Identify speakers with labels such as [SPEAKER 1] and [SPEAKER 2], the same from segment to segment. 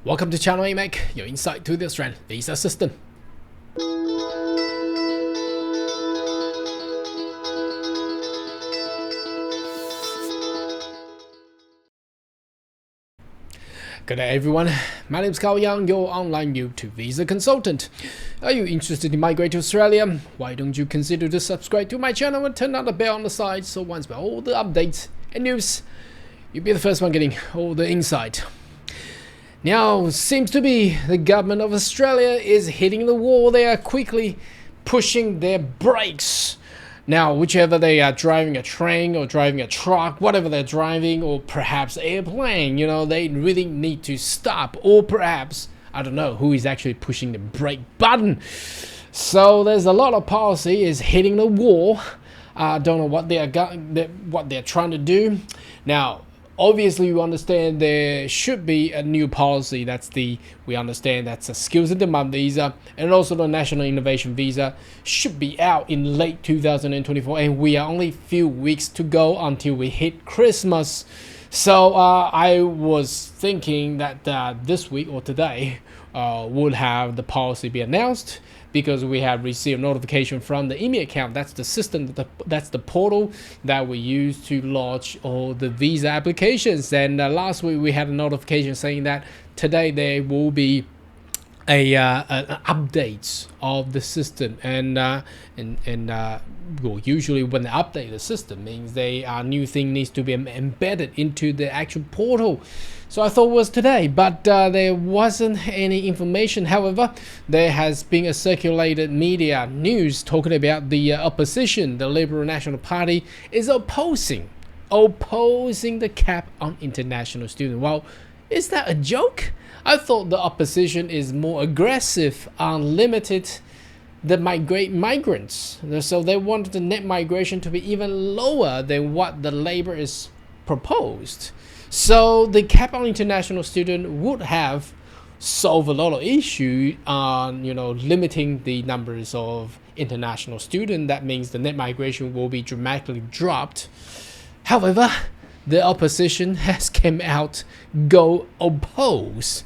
[SPEAKER 1] Welcome to Channel AMAC, your insight to the Australian visa system. Good day everyone, my name is Carl Young, your online YouTube visa consultant. Are you interested in migrating to Australia? Why don't you consider to subscribe to my channel and turn on the bell on the side so once we have all the updates and news, you'll be the first one getting all the insight. Now, seems to be the government of Australia is hitting the wall. They are quickly pushing their brakes. Now, whichever they are driving a train or driving a truck, whatever they're driving, or perhaps airplane, they really need to stop. Or perhaps, I don't know who is actually pushing the brake button. So there's a lot of policy is hitting the wall. I don't know what they're trying to do. Now, obviously, you understand there should be a new policy. We understand that's a skills and demand visa, and also the national innovation visa should be out in late 2024, and we are only a few weeks to go until we hit Christmas. So I was thinking that this week or today would have the policy be announced, because we have received notification from the EMI account. That's the system, that's the portal that we use to launch all the visa applications. And last week we had a notification saying that today there will be an update of the system, and well, usually when they update the system means new thing needs to be embedded into the actual portal. So I thought it was today, but there wasn't any information. However, there has been a circulated media news talking about the opposition, the Liberal National Party, is opposing the cap on international students. Well, is that a joke? I thought the opposition is more aggressive on limited the migrants. So they wanted the net migration to be even lower than what the Labor is proposed. So the cap on international student would have solved a lot of issue on limiting the numbers of international students. That means the net migration will be dramatically dropped. However, the opposition has come out oppose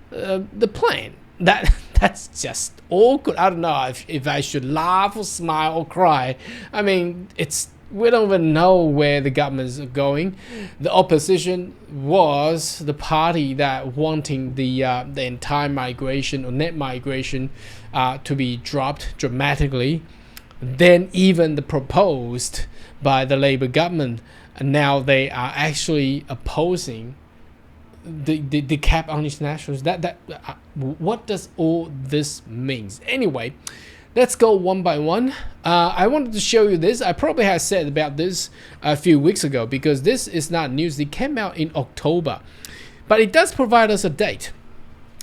[SPEAKER 1] the plan. That's just awkward. I don't know if I should laugh or smile or cry. I mean, we don't even know where the government is going. The opposition was the party that wanting the entire migration or net migration to be dropped dramatically. Then even the proposed by the Labor government, and now they are actually opposing the cap on internationals. What does all this means? Anyway, let's go one by one. I wanted to show you this. I probably have said about this a few weeks ago, because this is not news. It came out in October, but it does provide us a date.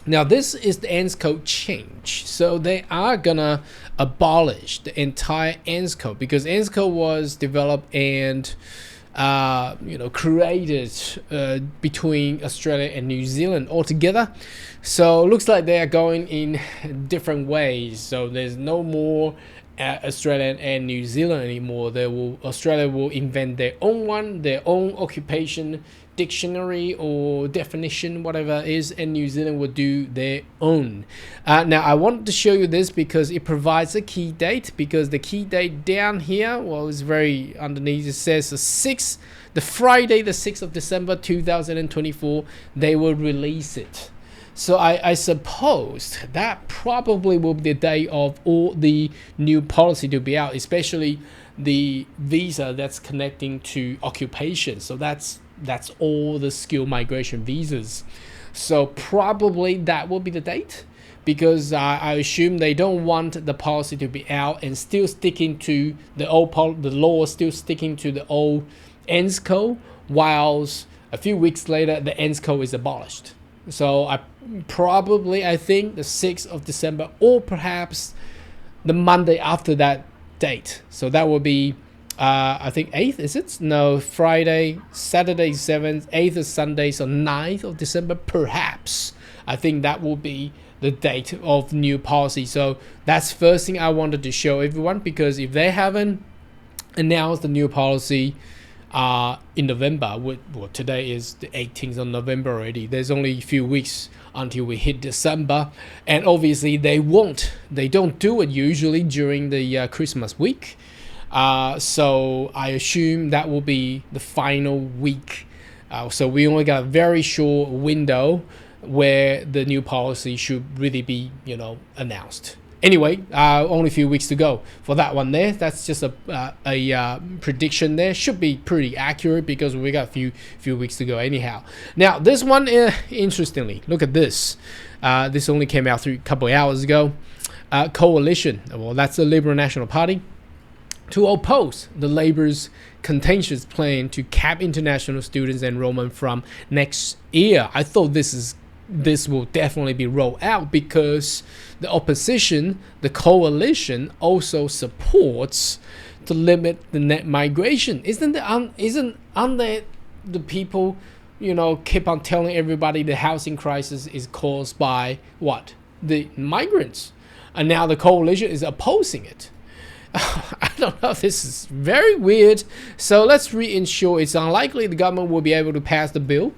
[SPEAKER 1] Now, this is the ANZ code change. So they are gonna abolish the entire ANZ code, because ANZ code was developed and created between Australia and New Zealand altogether. So it looks like they are going in different ways. So there's no more Australia and New Zealand anymore. Australia will invent their own one, their own occupation dictionary or definition, whatever it is, and New Zealand will do their own. Now, I wanted to show you this because it provides a key date, because the key date down here, well, it's very underneath. It says the Friday, the 6th of December 2024, they will release it. So I suppose that probably will be the day of all the new policy to be out, especially the visa that's connecting to occupation. So that's all the skill migration visas. So probably that will be the date, because I assume they don't want the policy to be out and still sticking to the law, still sticking to the old ANZ code, whilst a few weeks later the ANZ code is abolished. So I think the 6th of December, or perhaps the Monday after that date. So that will be I think 8th, is it? No, Friday, Saturday 7th, 8th is Sunday, so 9th of December, perhaps. I think that will be the date of new policy. So that's first thing I wanted to show everyone, because if they haven't announced the new policy in November. Well, today is the 18th of November already. There's only a few weeks until we hit December, and obviously they don't do it usually during the Christmas week. So I assume that will be the final week. So we only got a very short window where the new policy should really be, announced. Anyway, only a few weeks to go for that one there. That's just a prediction there. Should be pretty accurate because we got a few weeks to go anyhow. Now, this one, interestingly, look at this. This only came out a couple of hours ago. Coalition, well, that's the Liberal National Party, to oppose the Labour's contentious plan to cap international students' enrollment from next year. I thought this will definitely be rolled out because the opposition, the coalition, also supports to limit the net migration. Isn't there the people, keep on telling everybody the housing crisis is caused by what? The migrants. And now the coalition is opposing it. I don't know. This is very weird. So let's reinsure. It's unlikely the government will be able to pass the bill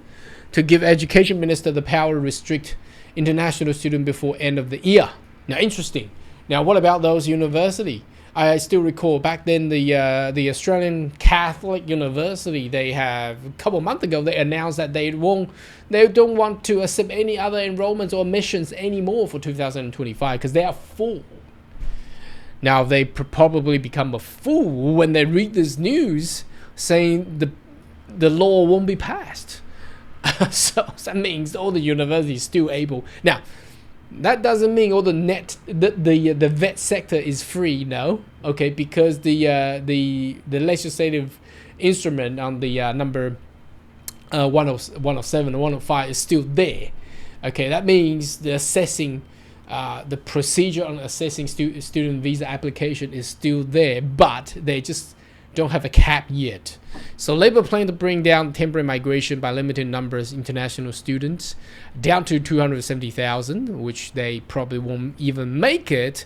[SPEAKER 1] to give education minister the power to restrict international students before end of the year. Now, interesting. Now, what about those university? I still recall back then the Australian Catholic University, they have a couple of months ago they announced that they don't want to accept any other enrollments or admissions anymore for 2025 because they are full. Now, they probably become a fool when they read this news saying the law won't be passed. So that means all the universities still able. Now, that doesn't mean all the vet sector is free, no. Okay, because the legislative instrument on the number 107 and 105 is still there. Okay, that means the assessing. The procedure on assessing student visa application is still there, but they just don't have a cap yet. So Labour plan to bring down temporary migration by limiting numbers of international students down to 270,000, which they probably won't even make it.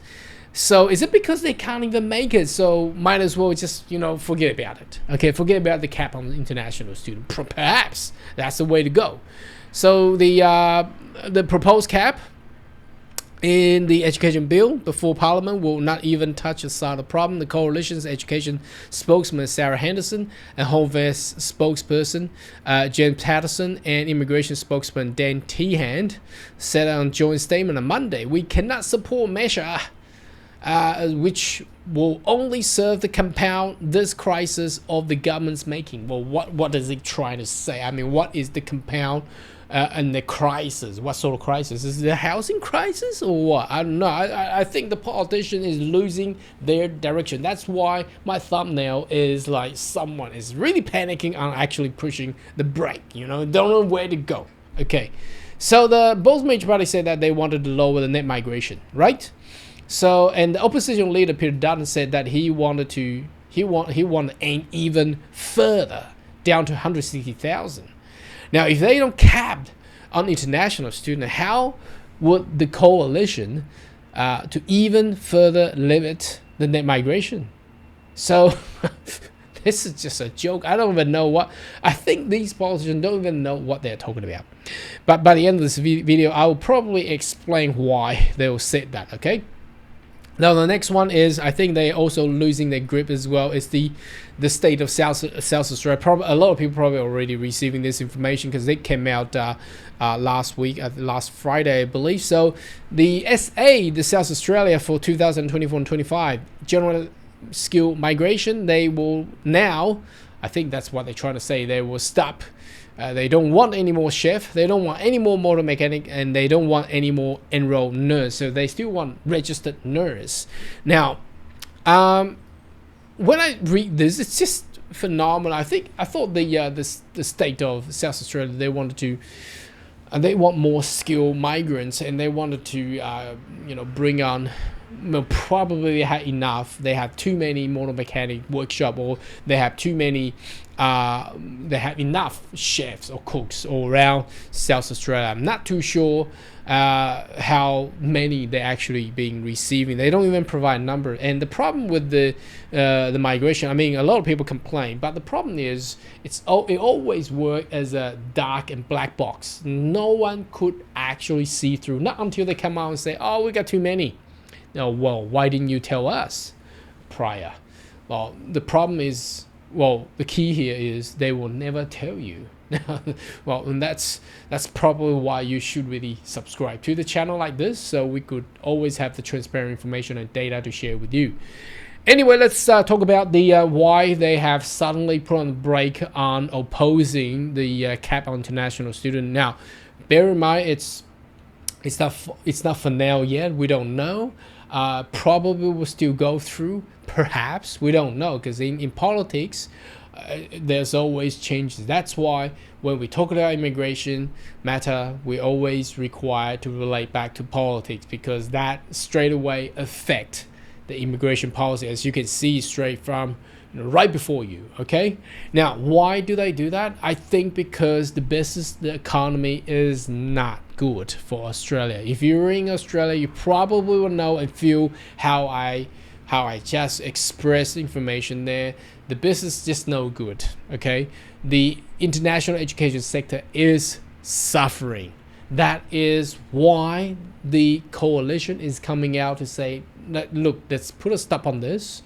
[SPEAKER 1] So is it because they can't even make it? So might as well just, forget about it. Okay, forget about the cap on international students. Perhaps that's the way to go. So the proposed cap in the education bill before Parliament will not even touch a side of the problem. The coalition's education spokesman Sarah Henderson and Home Affairs spokesperson James Patterson and immigration spokesman Dan Tehan said on a joint statement on Monday, "We cannot support measure which will only serve to compound this crisis of the government's making." Well, what is it trying to say? I mean, what is the compound and the crisis? What sort of crisis? Is it a housing crisis or what? I don't know. I think the politician is losing their direction. That's why my thumbnail is like someone is really panicking on actually pushing the brake. Don't know where to go. Okay, so both major parties said that they wanted to lower the net migration, right? So, and the opposition leader Peter Dutton said that he wanted to aim even further down to 160,000. Now, if they don't cap on international students, how would the coalition to even further limit the net migration? So this is just a joke. I don't even know what. I think these politicians don't even know what they're talking about. But by the end of this video, I will probably explain why they will say that. Okay. Now the next one is, I think they're also losing their grip as well. It's the state of South Australia. Probably a lot of people probably already receiving this information because it came out last week, last Friday, I believe. So the SA, the South Australia for 2024-25 general skill migration, they will now, I think that's what they're trying to say, they will stop. They don't want any more chef, they don't want any more motor mechanic, and they don't want any more enrolled nurse. So they still want registered nurse. Now, when I read this, it's just phenomenal. I thought the state of South Australia, they wanted to, they want more skilled migrants, and they wanted to, bring on well, probably they had enough. They have too many motor mechanic workshop, or they have too many. They have enough chefs or cooks all around South Australia. I'm not too sure how many they're actually being receiving. They don't even provide a number. And the problem with the migration, I mean, a lot of people complain, but the problem is it always works as a dark and black box. No one could actually see through. Not until they come out and say, "Oh, we got too many." No, well, why didn't you tell us prior? Well, the problem is, well, the key here is they will never tell you. Well, and that's probably why you should really subscribe to the channel like this, so we could always have the transparent information and data to share with you. Anyway, let's talk about the why they have suddenly put on the brake on opposing the cap on international student. Now, bear in mind, it's not for now yet. We don't know. Probably will still go through. Perhaps, we don't know, because in politics, there's always changes. That's why when we talk about immigration matter, we always require to relate back to politics, because that straight away affect the immigration policy, as you can see straight from right before you. Okay, now why do they do that? I think because the economy is not good for Australia. If you're in Australia, you probably will know and feel how I just express information there. The business is just no good. Okay, the international education sector is suffering. That is why the coalition is coming out to say, look, let's put a stop on this.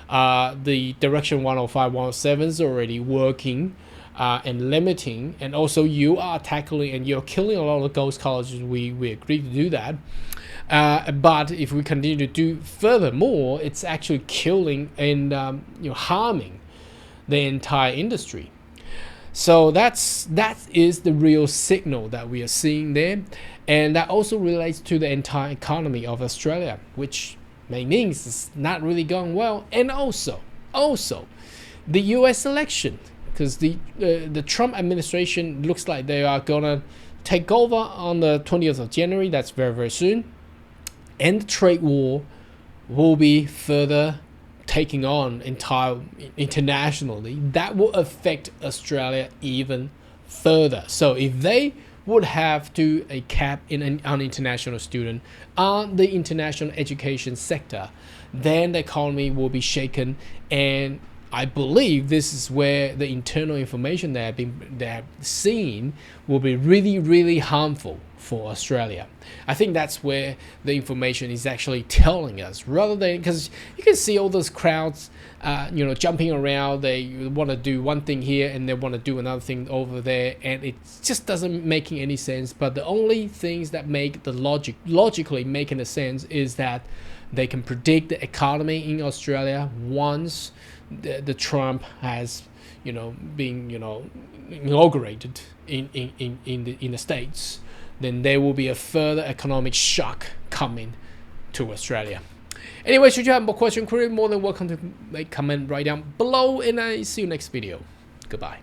[SPEAKER 1] The Direction 105, 107 is already working and limiting, and also you are tackling and you're killing a lot of ghost colleges. We agreed to do that. But if we continue to do furthermore, it's actually killing and harming the entire industry. So that is the real signal that we are seeing there, and that also relates to the entire economy of Australia, which means it's not really going well. And also the U.S. election, because the Trump administration looks like they are gonna take over on the 20th of January. That's very, very soon. And the trade war will be further taking on internationally. That will affect Australia even further. So if they would have to a cap on international student on the international education sector, then the economy will be shaken. And I believe this is where the internal information they have seen will be really, really harmful for Australia. I think that's where the information is actually telling us, rather than, because you can see all those crowds jumping around. They want to do one thing here and they want to do another thing over there, and it just doesn't make any sense. But the only things that make the logically making a sense is that they can predict the economy in Australia once the Trump has being inaugurated in the States. Then there will be a further economic shock coming to Australia. Anyway, should you have more question, query, more than welcome to make comment right down below, and I see you next video. Goodbye.